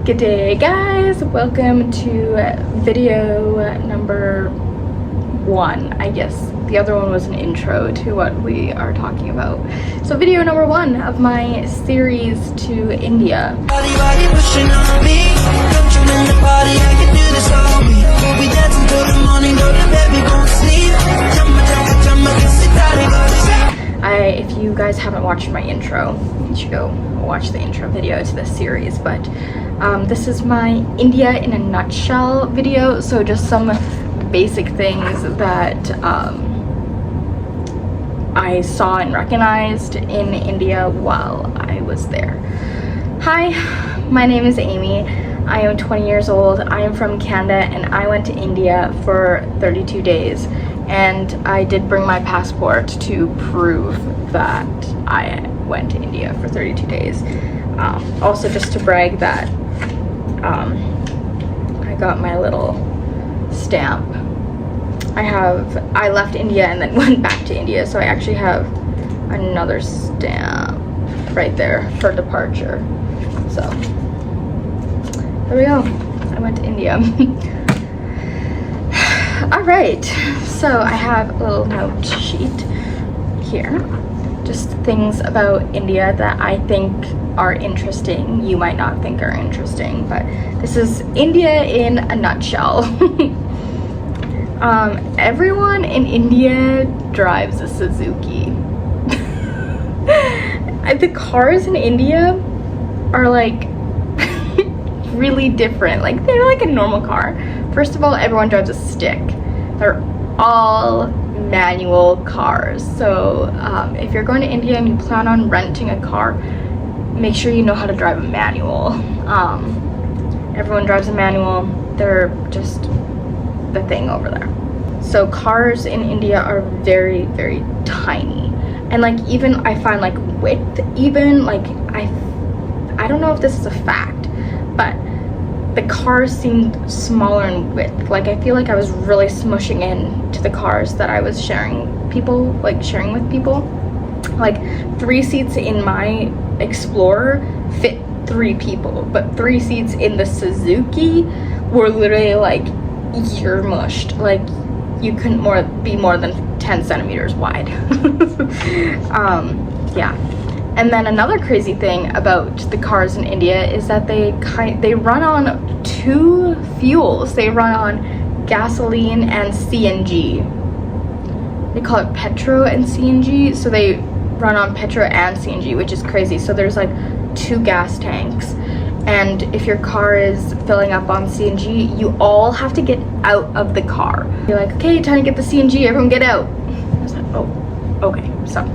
Good day, guys. Welcome to video number 1, I guess. The other one was an intro to what we are talking about. So video number 1 of my series to India. If you guys haven't watched my intro, you should go watch the intro video to this series. But this is my India in a nutshell video. So just some basic things that I saw and recognized in India while I was there. Hi, my name is Amy. I am 20 years old. I am from Canada and I went to India for 32 days. And I did bring my passport to prove that I went to India for 32 days. Also, just to brag that I got my little stamp. I left India and then went back to India, so I actually have another stamp right there for departure. So there we go. I went to India. All right, so I have a little note sheet here, just things about India that I think are interesting. You might not think are interesting, but this is India in a nutshell. Everyone in India drives a Suzuki. The cars in India are like really different. Like, they're like a normal car. First of all, everyone drives a stick. They're all manual cars. So if you're going to India and you plan on renting a car, make sure you know how to drive a manual. Everyone drives a manual. They're just the thing over there. So cars in India are very, very tiny. And like, even I find like width, even like I don't know if this is a fact, but the cars seemed smaller in width. Like, I feel like I was really smushing in to the cars that I was sharing with people. Like, 3 seats in my Explorer fit 3 people, but 3 seats in the Suzuki were literally like, you're mushed. Like, you couldn't be more than 10 centimeters wide. Yeah. And then another crazy thing about the cars in India is that they run on 2 fuels. They run on gasoline and CNG. They call it petro and CNG. So they run on petro and CNG, which is crazy. So there's like 2 gas tanks. And if your car is filling up on CNG, you all have to get out of the car. You're like, okay, time to get the CNG, everyone get out. I was like, oh, okay, so.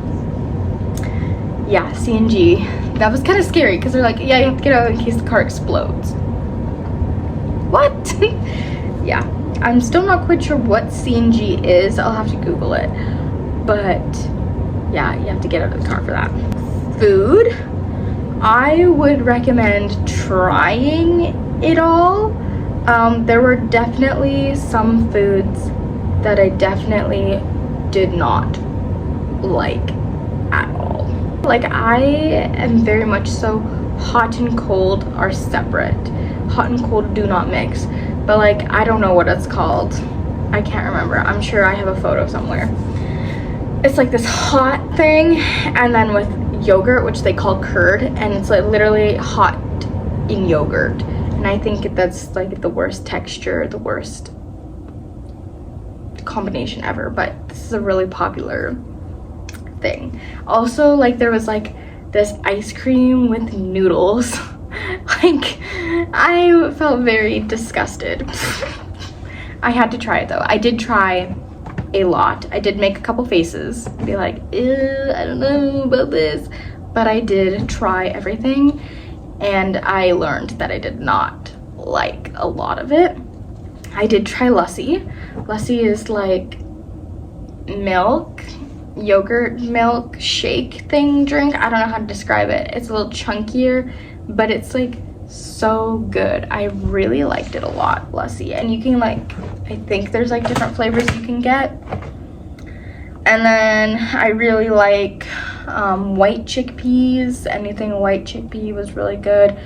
Yeah, CNG. That was kind of scary because they're like, yeah, you have to get out in case the car explodes. What? Yeah, I'm still not quite sure what CNG is. I'll have to Google it. But yeah, you have to get out of the car for that. Food. I would recommend trying it all. There were definitely some foods that I definitely did not like at all. Like, I am very much so hot and cold are separate. Hot and cold do not mix. But like, I don't know what it's called. I can't remember. I'm sure I have a photo somewhere. It's like this hot thing, and then with yogurt, which they call curd, and it's like literally hot in yogurt. And I think that's like the worst texture, the worst combination ever. But this is a really popular thing. Also, like, there was like this ice cream with noodles. Like, I felt very disgusted. I had to try it though. I did try a lot. I did make a couple faces, be like, ew, I don't know about this, but I did try everything, and I learned that I did not like a lot of it. I did try lassi. Lassi is like milk, yogurt milk shake thing drink. I don't know how to describe it. It's a little chunkier, but it's like so good. I really liked it a lot, lassi. And you can like, I think there's like different flavors you can get. And then I really like white chickpeas. Anything white chickpea was really good.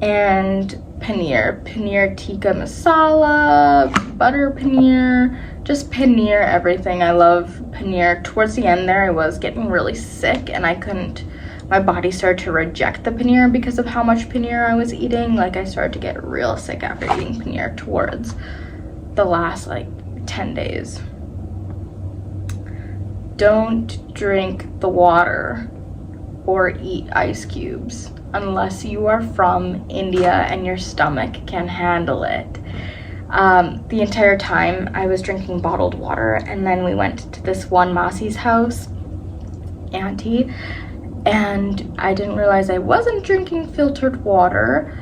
And paneer tikka masala, butter paneer, just paneer everything. I love paneer. Towards the end there, I was getting really sick and my body started to reject the paneer because of how much paneer I was eating. Like, I started to get real sick after eating paneer towards the last like 10 days. Don't drink the water or eat ice cubes unless you are from India and your stomach can handle it. The entire time I was drinking bottled water, and then we went to this one Masi's house, auntie, and I didn't realize I wasn't drinking filtered water,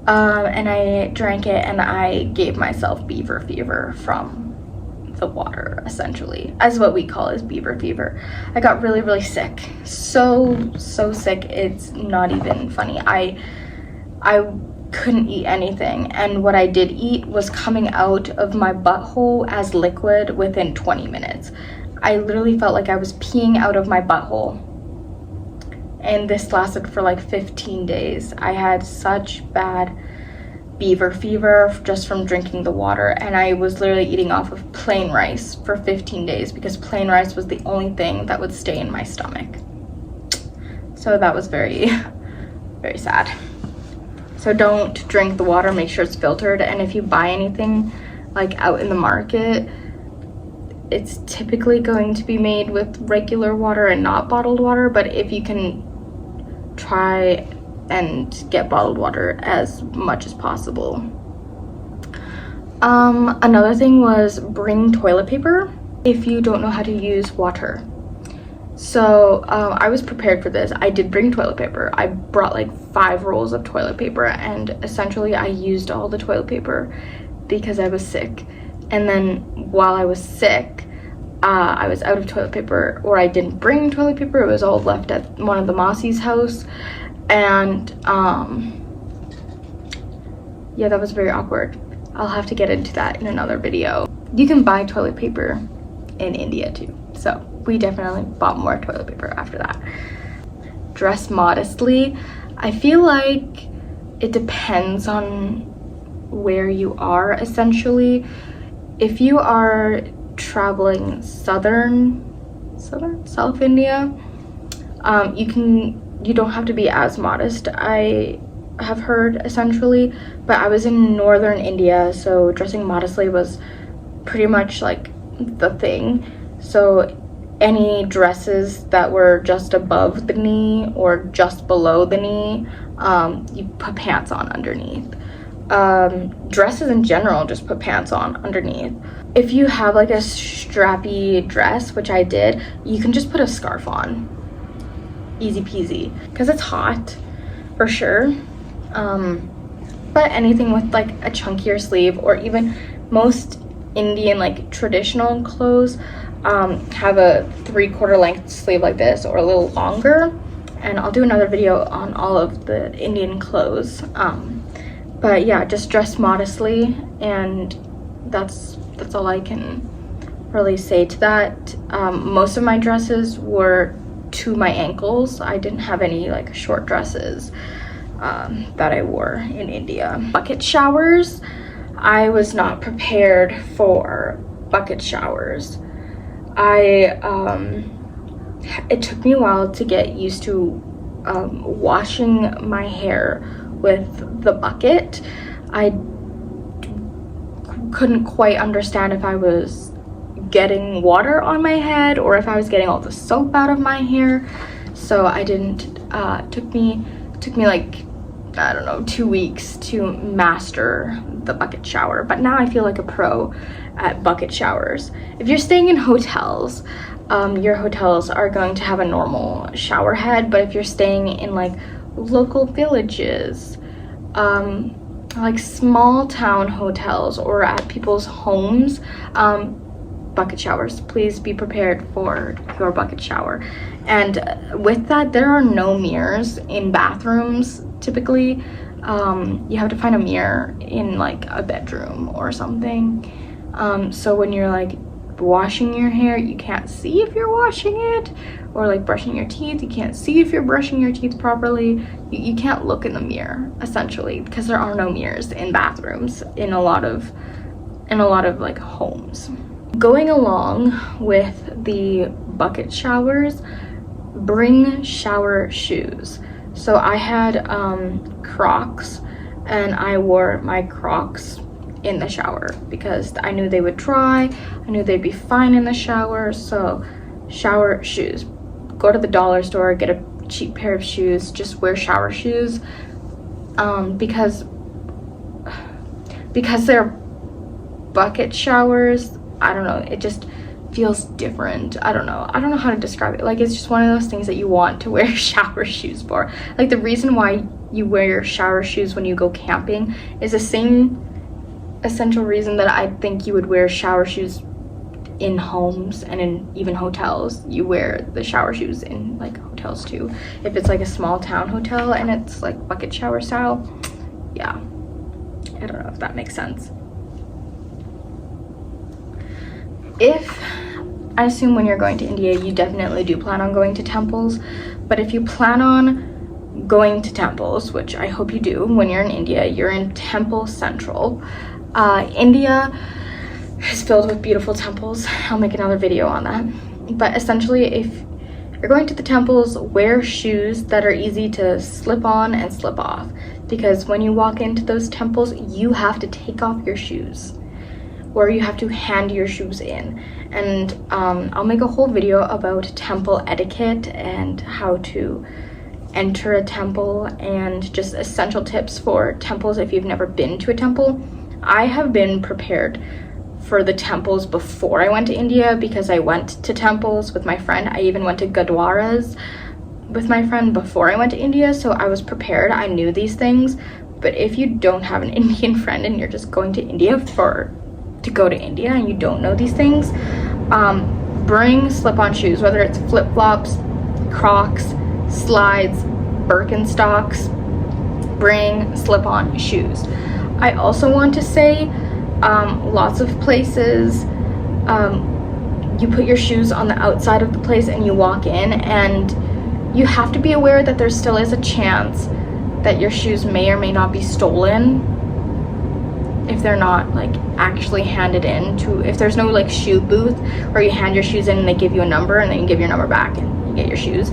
and I drank it and I gave myself beaver fever from the water, essentially, as what we call as beaver fever. I got really sick, so sick, it's not even funny. I couldn't eat anything, and what I did eat was coming out of my butthole as liquid within 20 minutes. I literally felt like I was peeing out of my butthole, and this lasted for like 15 days. I had such bad beaver fever just from drinking the water, and I was literally eating off of plain rice for 15 days because plain rice was the only thing that would stay in my stomach. So that was very sad. So don't drink the water, make sure it's filtered, and if you buy anything like out in the market, it's typically going to be made with regular water and not bottled water, but if you can, try and get bottled water as much as possible. Another thing was bring toilet paper if you don't know how to use water. So I was prepared for this. I did bring toilet paper. I brought like 5 rolls of toilet paper, and essentially I used all the toilet paper because I was sick. And then while I was sick, I was out of toilet paper, or I didn't bring toilet paper. It was all left at one of the Masi's house. And yeah, that was very awkward. I'll have to get into that in another video. You can buy toilet paper in India too, so we definitely bought more toilet paper after that. Dress modestly. I feel like it depends on where you are, essentially. If you are traveling South India, you don't have to be as modest, I have heard, essentially, but I was in northern India, so dressing modestly was pretty much like the thing. So any dresses that were just above the knee or just below the knee, you put pants on underneath. Dresses in general, just put pants on underneath. If you have like a strappy dress, which I did, you can just put a scarf on. Easy peasy, because it's hot for sure. But anything with like a chunkier sleeve, or even most Indian like traditional clothes have a 3/4 length sleeve like this, or a little longer, and I'll do another video on all of the Indian clothes. But yeah, just dress modestly, and that's all I can really say to that. Most of my dresses were to my ankles. I didn't have any like short dresses that I wore in India. Bucket showers. I was not prepared for bucket showers. It took me a while to get used to washing my hair with the bucket. I couldn't quite understand if I was getting water on my head or if I was getting all the soap out of my hair. So I didn't, took me like, I don't know, 2 weeks to master the bucket shower, but now I feel like a pro at bucket showers. If you're staying in hotels, your hotels are going to have a normal shower head, but if you're staying in like local villages, like small town hotels, or at people's homes, bucket showers, please be prepared for your bucket shower. And with that, there are no mirrors in bathrooms typically. You have to find a mirror in like a bedroom or something. So when you're like washing your hair, you can't see if you're washing it, or like brushing your teeth, you can't see if you're brushing your teeth properly. You can't look in the mirror, essentially, because there are no mirrors in bathrooms in a lot of like homes. Going along with the bucket showers, bring shower shoes. So I had Crocs, and I wore my Crocs in the shower because I knew they would dry, I knew they'd be fine in the shower. So shower shoes, go to the dollar store, get a cheap pair of shoes, just wear shower shoes, because they're bucket showers. I don't know, it just feels different. I don't know how to describe it. Like, it's just one of those things that you want to wear shower shoes for. Like, the reason why you wear your shower shoes when you go camping is the same essential reason that I think you would wear shower shoes in homes and in even hotels. You wear the shower shoes in like hotels too. If it's like a small town hotel and it's like bucket shower style, yeah, I don't know if that makes sense. I assume when you're going to India, you definitely do plan on going to temples, but if you plan on going to temples, which I hope you do, when you're in India, you're in Temple Central. India is filled with beautiful temples. I'll make another video on that. But essentially, if you're going to the temples, wear shoes that are easy to slip on and slip off, because when you walk into those temples, you have to take off your shoes, or you have to hand your shoes in. And I'll make a whole video about temple etiquette and how to enter a temple and just essential tips for temples if you've never been to a temple. I have been prepared for the temples before I went to India because I went to temples with my friend. I even went to gurdwaras with my friend before I went to India, so I was prepared. I knew these things. But if you don't have an Indian friend and you're just going to India to go to India and you don't know these things, bring slip-on shoes, whether it's flip-flops, Crocs, slides, Birkenstocks. Bring slip-on shoes. I also want to say, lots of places, you put your shoes on the outside of the place and you walk in, and you have to be aware that there still is a chance that your shoes may or may not be stolen if they're not like actually handed in to, if there's no like shoe booth where you hand your shoes in and they give you a number and then you give your number back and you get your shoes.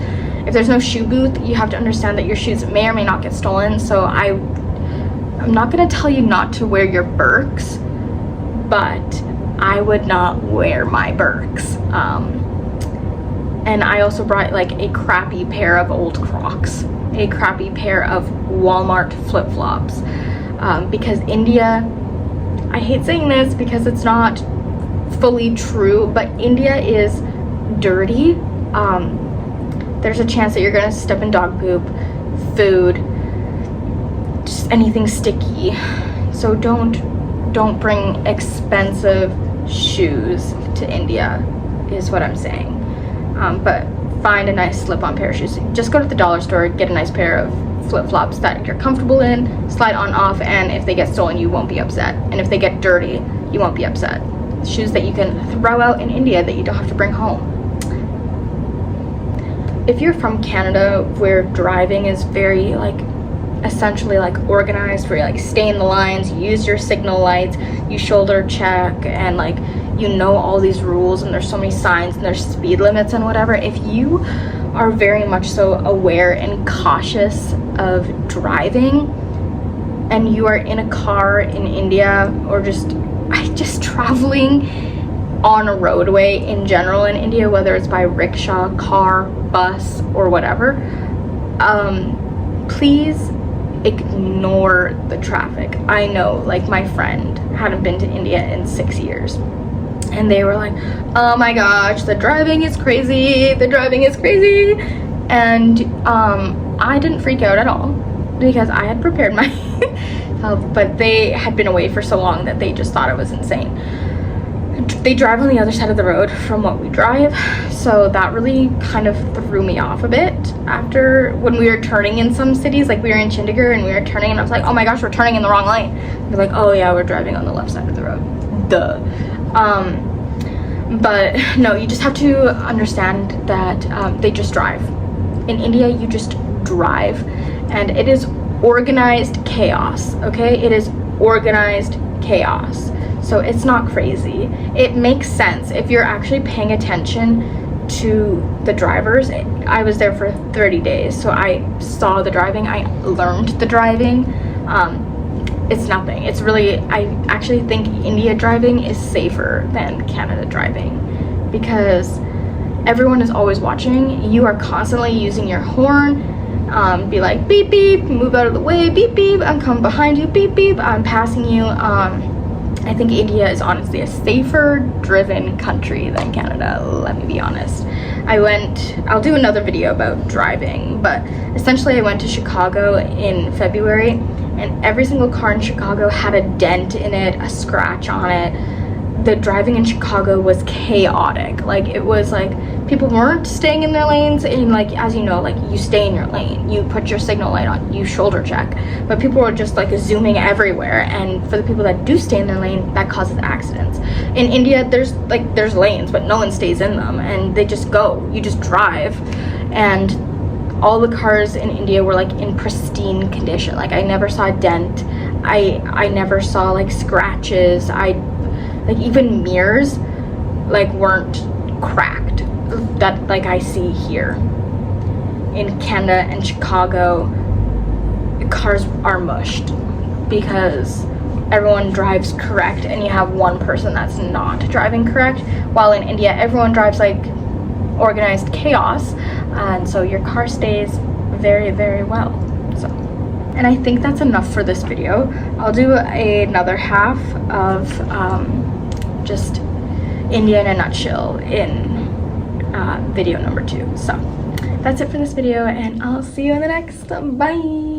If there's no shoe booth, you have to understand that your shoes may or may not get stolen. So I'm not gonna tell you not to wear your Birks, but I would not wear my Birks. And I also brought like a crappy pair of old Crocs, a crappy pair of Walmart flip-flops, because India, I hate saying this because it's not fully true, but India is dirty. There's a chance that you're gonna step in dog poop, food, just anything sticky. So don't bring expensive shoes to India is what I'm saying. But find a nice slip-on pair of shoes. Just go to the dollar store, get a nice pair of flip-flops that you're comfortable in, slide on off, and if they get stolen, you won't be upset. And if they get dirty, you won't be upset. Shoes that you can throw out in India that you don't have to bring home. If you're from Canada, where driving is very like essentially like organized, where you like stay in the lines, you use your signal lights, you shoulder check, and like you know all these rules, and there's so many signs and there's speed limits and whatever. If you are very much so aware and cautious of driving, and you are in a car in India, or just traveling on a roadway in general in India, whether it's by rickshaw, car, bus, or whatever, please ignore the traffic. I know, like, my friend hadn't been to India in 6 years, and they were like, oh my gosh, the driving is crazy, and I didn't freak out at all because I had prepared myself, but they had been away for so long that they just thought it was insane. They drive on the other side of the road from what we drive, so that really kind of threw me off a bit after, when we were turning in some cities. Like, we were in Chandigarh and we were turning, and I was like, oh my gosh, we're turning in the wrong lane. They're like, oh yeah, we're driving on the left side of the road, duh. But no, you just have to understand that they just drive. In India, you just drive, and it is organized chaos, okay? It is organized chaos. So it's not crazy. It makes sense if you're actually paying attention to the drivers. I was there for 30 days, so I saw the driving, I learned the driving. It's nothing. It's really, I actually think India driving is safer than Canada driving because everyone is always watching. You are constantly using your horn, be like beep beep, move out of the way, beep beep, I'm coming behind you, beep beep, I'm passing you. I think India is honestly a safer driven country than Canada, let me be honest. I'll do another video about driving, but essentially I went to Chicago in February, and every single car in Chicago had a dent in it, a scratch on it. The driving in Chicago was chaotic. Like, it was like people weren't staying in their lanes, and like, as you know, like, you stay in your lane, you put your signal light on, you shoulder check, but people were just like zooming everywhere, and for the people that do stay in their lane, that causes accidents. In India, there's lanes, but no one stays in them, and they just go, you just drive. And all the cars in India were like in pristine condition. Like, I never saw a dent, I never saw like scratches, like even mirrors like weren't cracked that like I see here. In Canada and Chicago, cars are mushed because everyone drives correct, and you have one person that's not driving correct, while in India everyone drives like organized chaos, and so your car stays very, very well. So, and I think that's enough for this video. I'll do another half of just India in a nutshell in video number 2. So that's it for this video, and I'll see you in the next. Bye.